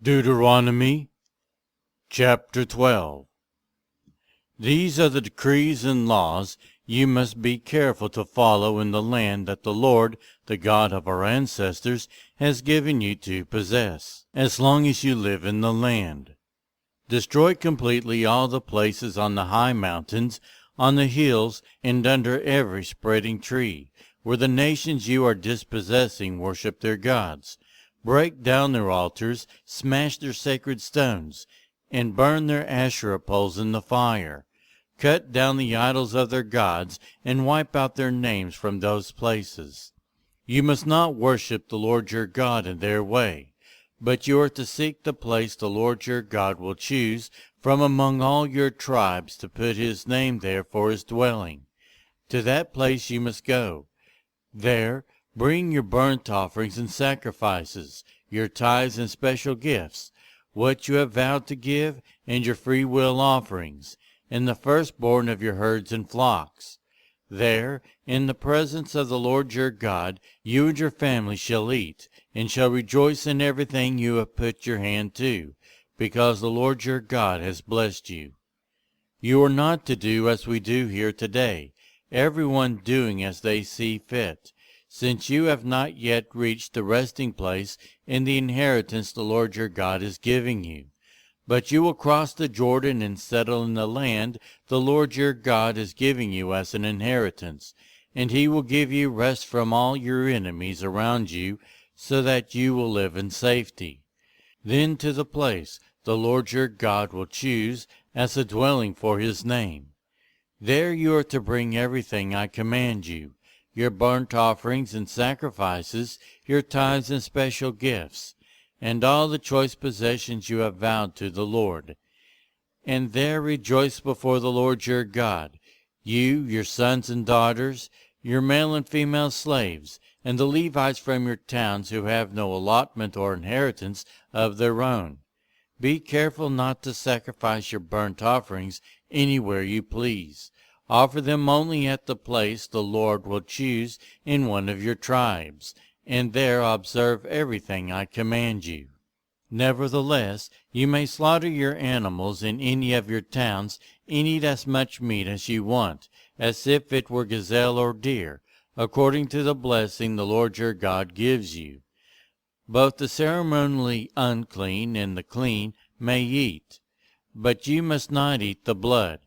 Deuteronomy chapter 12. These are the decrees and laws you must be careful to follow in the land that the Lord, the God of our ancestors, has given you to possess, as long as you live in the land. Destroy completely all the places on the high mountains, on the hills, and under every spreading tree, where the nations you are dispossessing worship their gods. Break down their altars, smash their sacred stones, and burn their Asherah poles in the fire. Cut down the idols of their gods, and wipe out their names from those places. You must not worship the Lord your God in their way, but you are to seek the place the Lord your God will choose from among all your tribes to put his name there for his dwelling. To that place you must go. There bring your burnt offerings and sacrifices, your tithes and special gifts, what you have vowed to give, and your free will offerings, and the firstborn of your herds and flocks. There, in the presence of the Lord your God, you and your family shall eat, and shall rejoice in everything you have put your hand to, because the Lord your God has blessed you. You are not to do as we do here today, everyone doing as they see fit, since you have not yet reached the resting place in the inheritance the Lord your God is giving you. But you will cross the Jordan and settle in the land the Lord your God is giving you as an inheritance, and he will give you rest from all your enemies around you, so that you will live in safety. Then to the place the Lord your God will choose as a dwelling for his name. There you are to bring everything I command you, your burnt offerings and sacrifices, your tithes and special gifts, and all the choice possessions you have vowed to the Lord. And there rejoice before the Lord your God, you, your sons and daughters, your male and female slaves, and the Levites from your towns who have no allotment or inheritance of their own. Be careful not to sacrifice your burnt offerings anywhere you please. Offer them only at the place the Lord will choose in one of your tribes, and there observe everything I command you. Nevertheless, you may slaughter your animals in any of your towns and eat as much meat as you want, as if it were gazelle or deer, according to the blessing the Lord your God gives you. Both the ceremonially unclean and the clean may eat, but you must not eat the blood.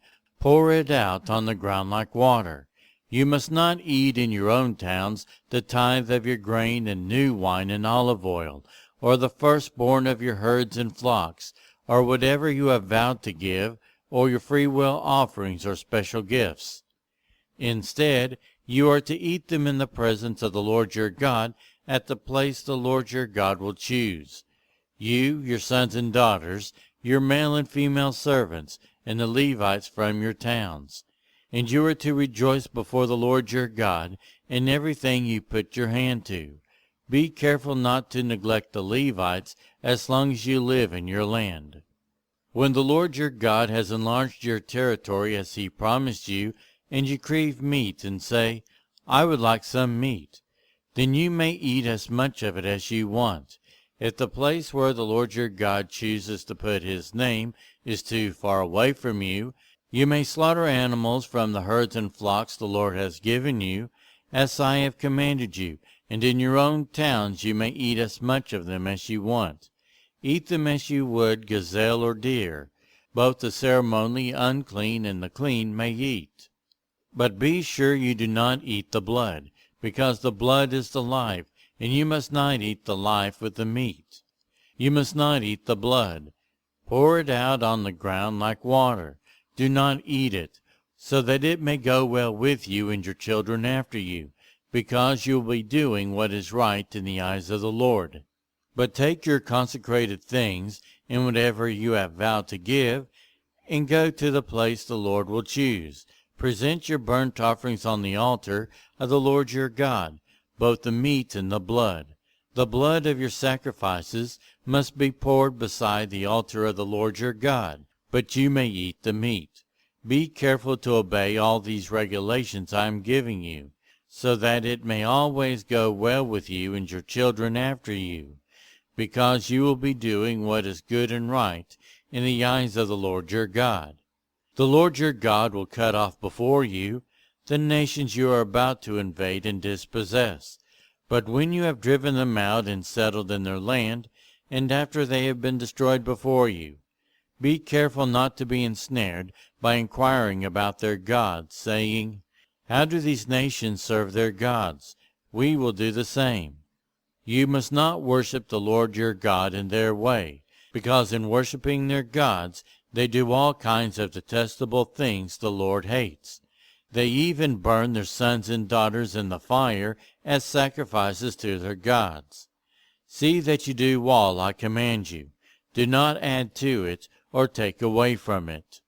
Pour it out on the ground like water. You must not eat in your own towns the tithe of your grain and new wine and olive oil, or the firstborn of your herds and flocks, or whatever you have vowed to give, or your freewill offerings or special gifts. Instead, you are to eat them in the presence of the Lord your God at the place the Lord your God will choose. You, your sons and daughters, your male and female servants, and the Levites from your towns. And you are to rejoice before the Lord your God in everything you put your hand to. Be careful not to neglect the Levites as long as you live in your land. When the Lord your God has enlarged your territory as he promised you, and you crave meat and say, I would like some meat, then you may eat as much of it as you want. If the place where the Lord your God chooses to put his name is too far away from you, you may slaughter animals from the herds and flocks the Lord has given you, as I have commanded you, and in your own towns you may eat as much of them as you want. Eat them as you would gazelle or deer. Both the ceremonially unclean and the clean may eat. But be sure you do not eat the blood, because the blood is the life, and you must not eat the life with the meat. You must not eat the blood. Pour it out on the ground like water. Do not eat it, so that it may go well with you and your children after you, because you will be doing what is right in the eyes of the Lord. But take your consecrated things, and whatever you have vowed to give, and go to the place the Lord will choose. Present your burnt offerings on the altar of the Lord your God, both the meat and the blood. The blood of your sacrifices must be poured beside the altar of the Lord your God, but you may eat the meat. Be careful to obey all these regulations I am giving you, so that it may always go well with you and your children after you. because you will be doing what is good and right in the eyes of the Lord your God. The Lord your God will cut off before you the nations you are about to invade and dispossess. But when you have driven them out and settled in their land, and after they have been destroyed before you, be careful not to be ensnared by inquiring about their gods, saying, "How do these nations serve their gods? We will do the same." You must not worship the Lord your God in their way, because in worshiping their gods they do all kinds of detestable things the Lord hates. They even burn their sons and daughters in the fire as sacrifices to their gods. See that you do all I command you. Do not add to it or take away from it.